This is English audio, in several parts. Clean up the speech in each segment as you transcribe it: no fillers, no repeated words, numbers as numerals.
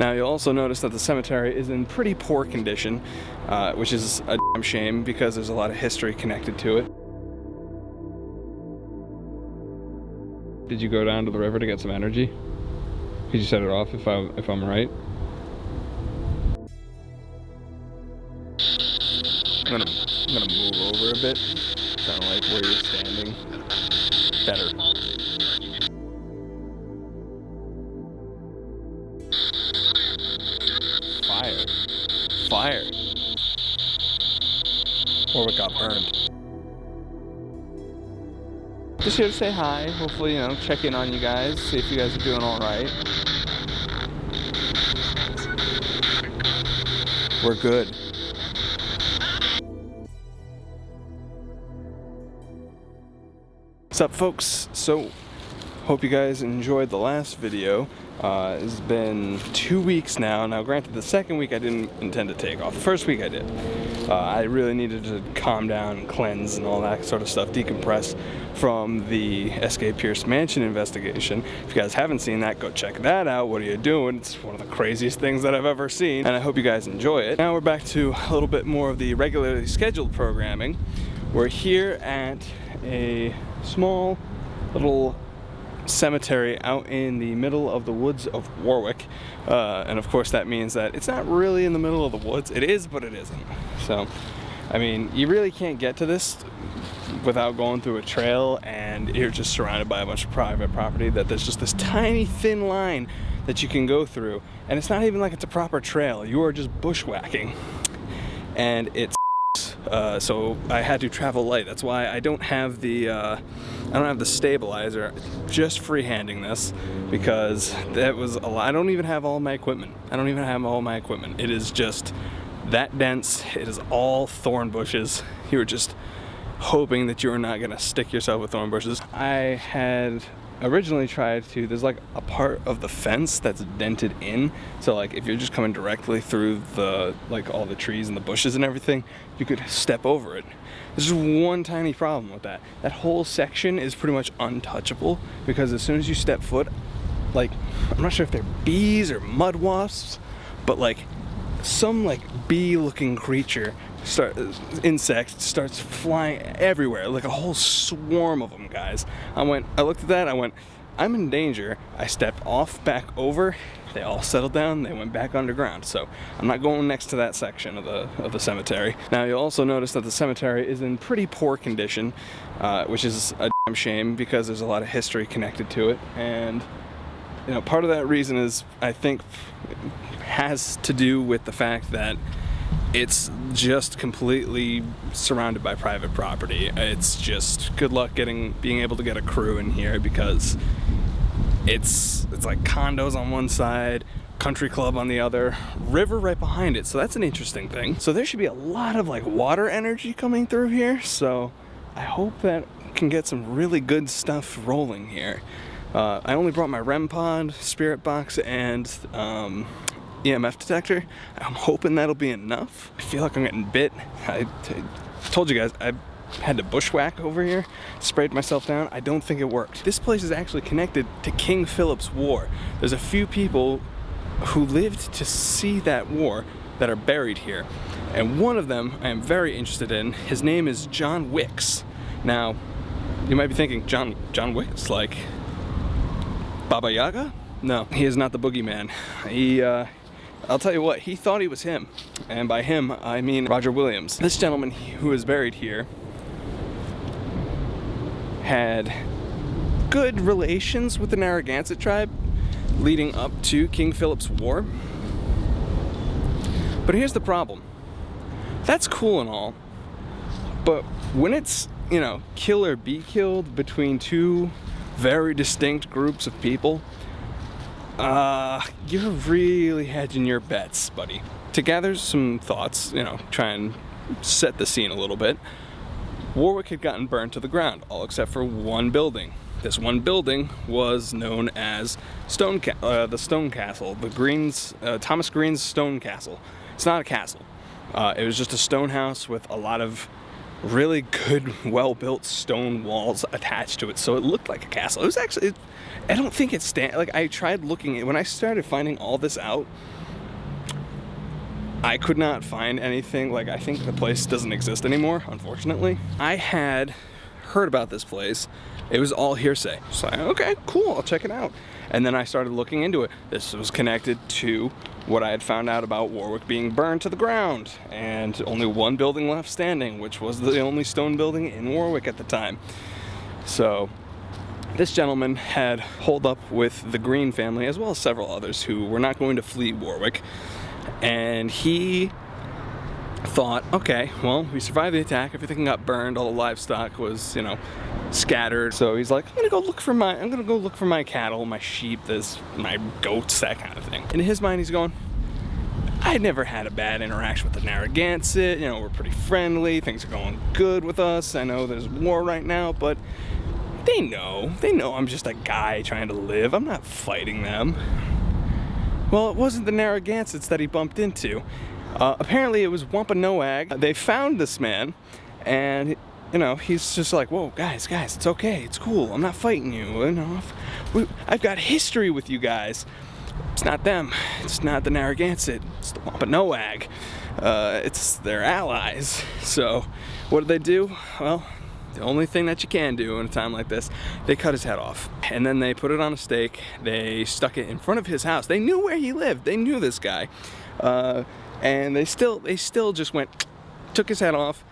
Now you'll also notice that the cemetery is in pretty poor condition, which is a damn shame because there's a lot of history connected to it. Did you go down to the river to get some energy? Could you set it off if I'm right? I'm gonna move over a bit, kind of like where you're standing. Better. Fire. Fire. Warwick got burned. Just here to say hi, hopefully, check in on you guys, see if you guys are doing alright. We're good. What's up, folks? So, hope you guys enjoyed the last video. It's been 2 weeks now. Now, granted, the second week I didn't intend to take off. The first week I did. I really needed to calm down and cleanse and all that sort of stuff, decompress from the S.K. Pierce Mansion investigation. If you guys haven't seen that, go check that out. What are you doing? It's one of the craziest things that I've ever seen, and I hope you guys enjoy it. Now we're back to a little bit more of the regularly scheduled programming. We're here at a small little cemetery out in the middle of the woods of Warwick, and of course that means that it's not really in the middle of the woods. It is, but it isn't. So, I mean, you really can't get to this without going through a trail, and you're just surrounded by a bunch of private property that there's just this tiny thin line that you can go through, and it's not even like it's a proper trail. You are just bushwhacking, and it's so I had to travel light. That's why I don't have the stabilizer, just freehanding this, because that was a lot. I don't even have all my equipment. It is just that dense. It is all thorn bushes. You were just hoping that you were not gonna stick yourself with thorn bushes. I had originally tried to, there's like a part of the fence that's dented in, so like if you're just coming directly through the, like all the trees and the bushes and everything, you could step over it. There's just one tiny problem with that. That whole section is pretty much untouchable, because as soon as you step foot, like, I'm not sure if they're bees or mud wasps, but like some like bee looking creature insect starts flying everywhere, like a whole swarm of them, guys. I looked at that, I went, I'm in danger. I stepped off back over, they all settled down, they went back underground, so I'm not going next to that section of the cemetery. Now you'll also notice that the cemetery is in pretty poor condition, which is a damn shame because there's a lot of history connected to it, and part of that reason is, I think, has to do with the fact that it's just completely surrounded by private property. It's just good luck being able to get a crew in here, because it's like condos on one side, country club on the other, river right behind it. So that's an interesting thing. So there should be a lot of like water energy coming through here. So I hope that can get some really good stuff rolling here. I only brought my REM pod, spirit box, and EMF detector. I'm hoping that'll be enough. I feel like I'm getting bit. I told you guys I had to bushwhack over here, sprayed myself down. I don't think it worked. This place is actually connected to King Philip's War. There's a few people who lived to see that war that are buried here, and one of them I am very interested in. His name is John Wicks. Now, you might be thinking, John Wicks, like Baba Yaga? No, he is not the boogeyman. I'll tell you what, he thought he was him, and by him I mean Roger Williams. This gentleman who is buried here had good relations with the Narragansett tribe leading up to King Philip's War. But here's the problem. That's cool and all, but when it's, kill or be killed between two very distinct groups of people, you're really hedging your bets, buddy. To gather some thoughts, try and set the scene a little bit, Warwick had gotten burned to the ground, all except for one building. This one building was known as the Stone Castle, Thomas Green's Stone Castle. It's not a castle. It was just a stone house with a lot of really good, well-built stone walls attached to it, so it looked like a castle. It was actually, I don't think it's like, I tried looking at, when I started finding all this out, I could not find anything. Like, I think the place doesn't exist anymore, unfortunately. I had heard about this place. It was all hearsay. So I, okay, cool, I'll check it out. And then I started looking into it. This was connected to what I had found out about Warwick being burned to the ground, and only one building left standing, which was the only stone building in Warwick at the time. So this gentleman had holed up with the Green family, as well as several others who were not going to flee Warwick. And he thought, okay, well, we survived the attack, everything got burned, all the livestock was, you know, scattered. So he's like, I'm gonna go look for my cattle, my sheep, my goats, that kind of thing. In his mind, he's going, I never had a bad interaction with the Narragansett, you know, we're pretty friendly, things are going good with us. I know there's war right now, but they know I'm just a guy trying to live. I'm not fighting them. Well, it wasn't the Narragansetts that he bumped into. Apparently it was Wampanoag. They found this man, and you know, he's just like, whoa, guys, it's okay, it's cool, I'm not fighting you, you know, I've got history with you guys. It's not them, it's not the Narragansett, it's the Wampanoag. It's their allies. So what did they do? Well, the only thing that you can do in a time like this, they cut his head off. And then they put it on a stake, they stuck it in front of his house. They knew where he lived, they knew this guy. And they still just took his head off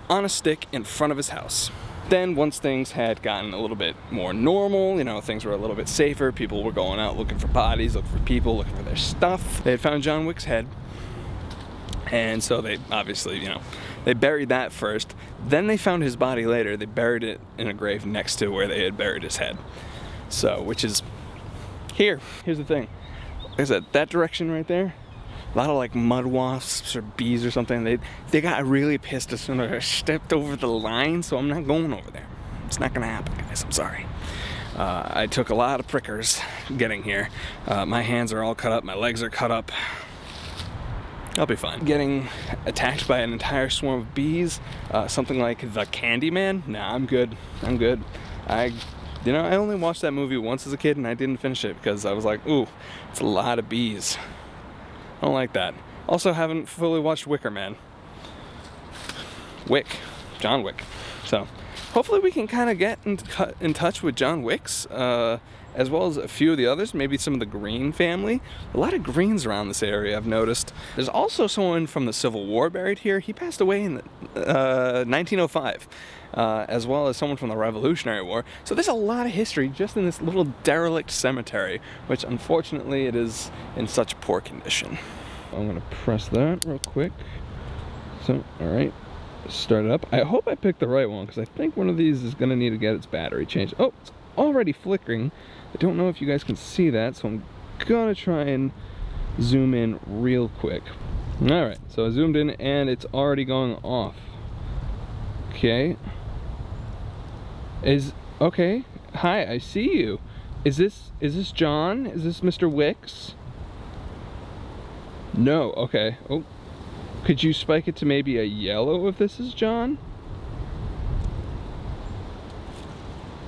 on a stick in front of his house. Then once things had gotten a little bit more normal, you know, things were a little bit safer, people were going out looking for bodies, looking for people, looking for their stuff. They had found John Wick's head. And so they obviously, you know, they buried that first. Then they found his body later. They buried it in a grave next to where they had buried his head. So, which is here. Here's the thing. Like I said, that direction right there, a lot of like mud wasps or bees or something. They got really pissed as soon as I stepped over the line, so I'm not going over there. It's not gonna happen, guys. I'm sorry. I took a lot of prickers getting here. My hands are all cut up. My legs are cut up. I'll be fine. Getting attacked by an entire swarm of bees, something like the Candyman? Nah, I'm good. I'm good. I only watched that movie once as a kid and I didn't finish it because I was like, ooh, it's a lot of bees. I don't like that. Also, haven't fully watched Wicker Man. John Wick. So, hopefully we can kind of get in touch with John Wick's, as well as a few of the others, maybe some of the Green family. A lot of Greens around this area, I've noticed. There's also someone from the Civil War buried here. He passed away in 1905, as well as someone from the Revolutionary War. So there's a lot of history just in this little derelict cemetery, which unfortunately it is in such poor condition. I'm gonna press that real quick. So, all right, start it up. I hope I picked the right one because I think one of these is gonna need to get its battery changed. Oh, it's already flickering. I don't know if you guys can see that, so I'm gonna try and zoom in real quick. All right, so I zoomed in and it's already going off. Okay. Okay. Hi, I see you. Is this John? Is this Mr. Wicks? No. Okay. Oh, could you spike it to maybe a yellow if this is John?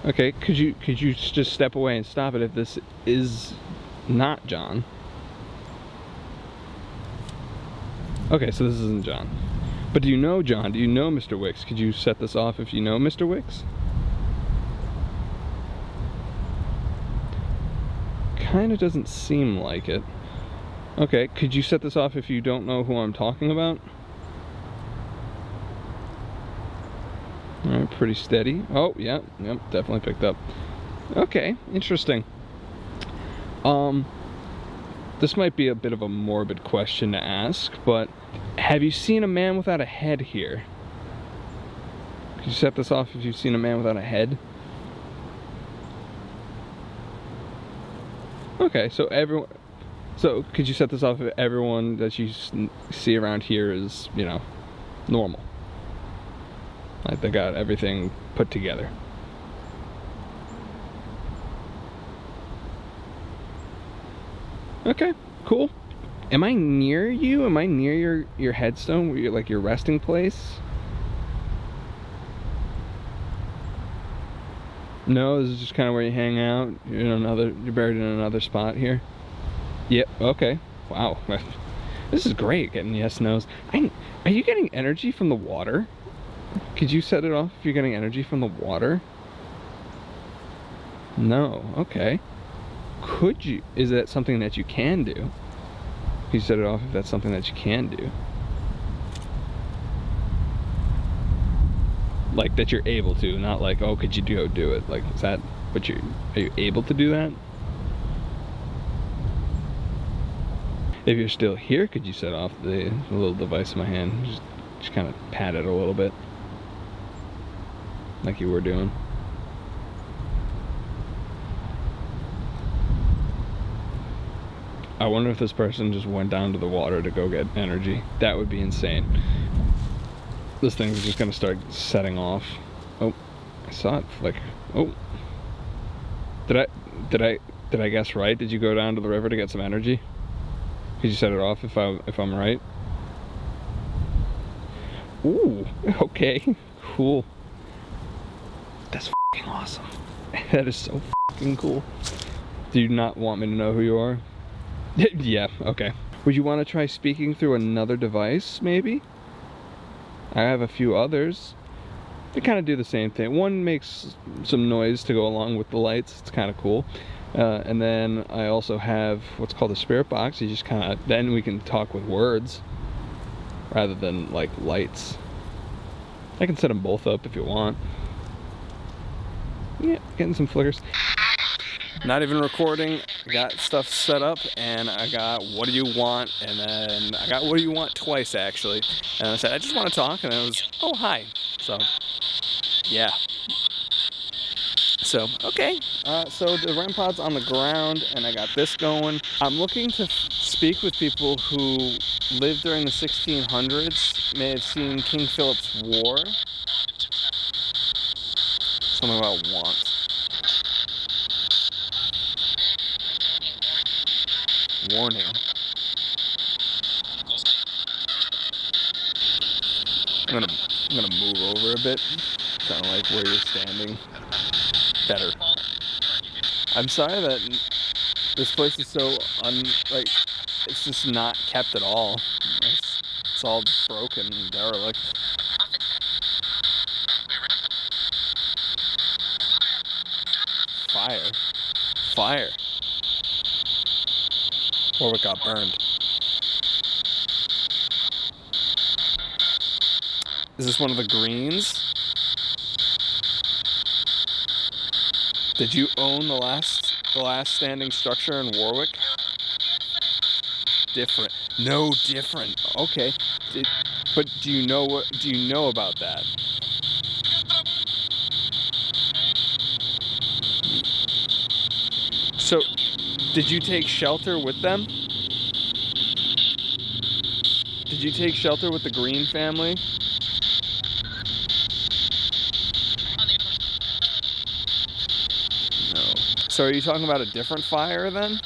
Okay, could you just step away and stop it if this is not John? Okay, so this isn't John. But do you know John? Do you know Mr. Wicks? Could you set this off if you know Mr. Wicks? Kinda doesn't seem like it. Okay, could you set this off if you don't know who I'm talking about? Alright, pretty steady. Oh, yep, definitely picked up. Okay, interesting. This might be a bit of a morbid question to ask, but have you seen a man without a head here? Could you set this off if you've seen a man without a head? Okay, so could you set this off if everyone that you see around here is, you know, normal? Like they got everything put together. Okay, cool. Am I near you? Am I near your headstone, where you're, like your resting place? No, this is just kind of where you hang out. You're buried in another spot here. Yep. Okay. Wow. This is great. Getting yes nos. Are you getting energy from the water? Could you set it off if you're getting energy from the water? No. Okay. Could you? Is that something that you can do? Can you set it off if that's something that you can do? Like that you're able to, not like, oh, could you go do it? Like, is that what are you able to do that? If you're still here, could you set off the little device in my hand? Just kind of pat it a little bit. Like you were doing. I wonder if this person just went down to the water to go get energy. That would be insane. This thing's just gonna start setting off. Oh, I saw it flick. Oh. Did I guess right? Did you go down to the river to get some energy? Could you set it off if I'm right? Ooh, okay, cool. That's fucking awesome. That is so fucking cool. Do you not want me to know who you are? Yeah, okay. Would you want to try speaking through another device, maybe? I have a few others. They kind of do the same thing. One makes some noise to go along with the lights. It's kind of cool. And then I also have what's called a spirit box. You just kind of, then we can talk with words rather than like lights. I can set them both up if you want. Yeah, getting some flickers. Not even recording, got stuff set up, and I got what do you want, and then I got what do you want twice actually. And I said I just want to talk, and it was, oh hi. So yeah. So okay, so the REM pod's on the ground, and I got this going. I'm looking to speak with people who lived during the 1600s, may have seen King Philip's War. Something about want. Warning. I'm gonna move over a bit, kind of like where you're standing. Better. I'm sorry that this place is so it's just not kept at all. It's all broken and derelict. Fire. Warwick got burned. Is this one of the greens? Did you own the last standing structure in Warwick? Different. No, different. Okay. But do you know about that? So, did you take shelter with them? Did you take shelter with the Green family? No. So are you talking about a different fire then?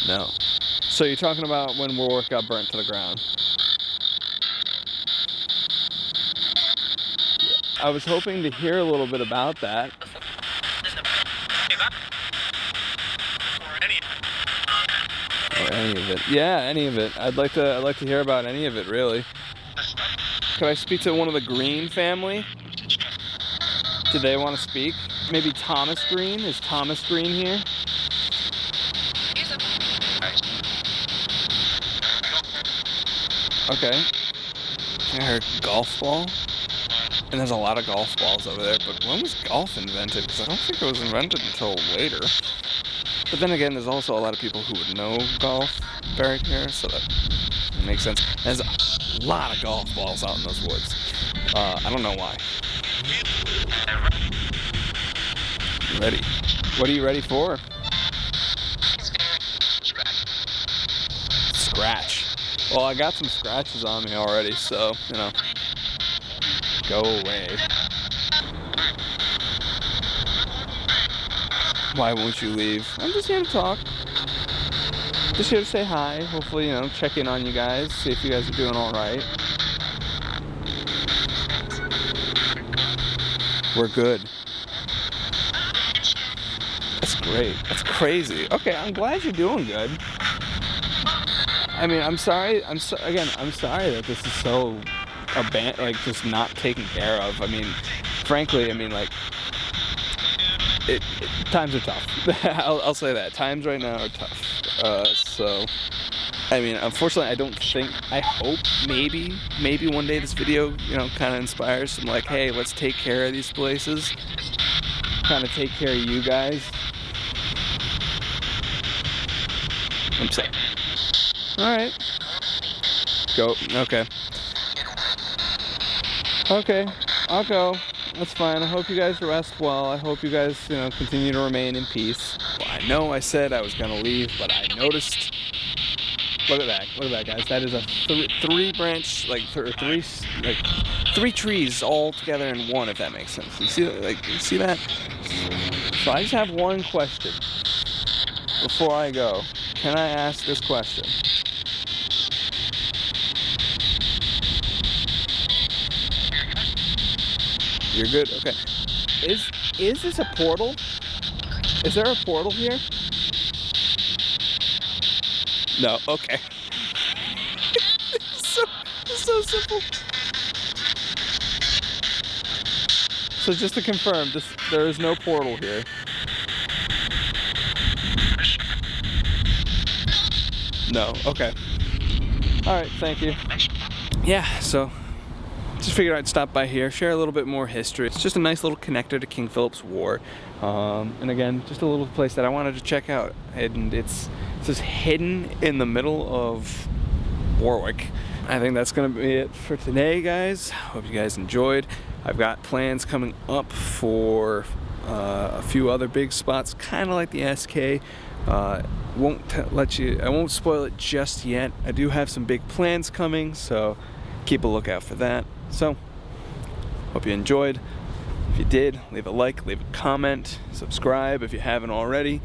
No. So you're talking about when Warwick got burnt to the ground? I was hoping to hear a little bit about that. Or any of it. Yeah, any of it. I'd like to hear about any of it, really. Could I speak to one of the Green family? Do they want to speak? Maybe Thomas Green? Is Thomas Green here? Okay. I heard golf ball. And there's a lot of golf balls over there, but when was golf invented? Because I don't think it was invented until later. But then again, there's also a lot of people who would know golf buried here, so that makes sense. There's a lot of golf balls out in those woods. I don't know why. Ready. What are you ready for? Scratch. Well, I got some scratches on me already, so, you know. Go away. Why won't you leave? I'm just here to talk. Just here to say hi. Hopefully, you know, check in on you guys. See if you guys are doing alright. We're good. That's great. That's crazy. Okay, I'm glad you're doing good. I mean, I'm sorry. I'm sorry that this is so just not taken care of. I mean, frankly, I mean, like, times are tough. I'll say that. Times right now are tough. So, I mean, unfortunately, I hope maybe one day this video, you know, kind of inspires some, like, hey, let's take care of these places. Kind of take care of you guys. I'm sorry. Alright. Go. Okay. Okay. I'll go. That's fine. I hope you guys rest well. I hope you guys, you know, continue to remain in peace. Well, I know I said I was gonna leave, but I noticed. Look at that. Look at that, guys. That is a three trees all together in one, if that makes sense. You see, you see that? So I just have one question before I go. Can I ask this question? You're good? Okay. Is this a portal? Is there a portal here? No, okay. It's so simple. So just to confirm, there is no portal here. No, okay. Alright, thank you. Yeah, so just figured I'd stop by here, share a little bit more history. It's just a nice little connector to King Philip's War. And again, just a little place that I wanted to check out. And it's just hidden in the middle of Warwick. I think that's gonna be it for today, guys. Hope you guys enjoyed. I've got plans coming up for a few other big spots, kind of like the SK. I won't spoil it just yet. I do have some big plans coming, so keep a lookout for that. So, hope you enjoyed. If you did, leave a like, leave a comment, subscribe if you haven't already.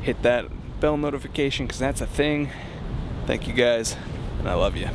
Hit that bell notification, because that's a thing. Thank you guys, and I love you.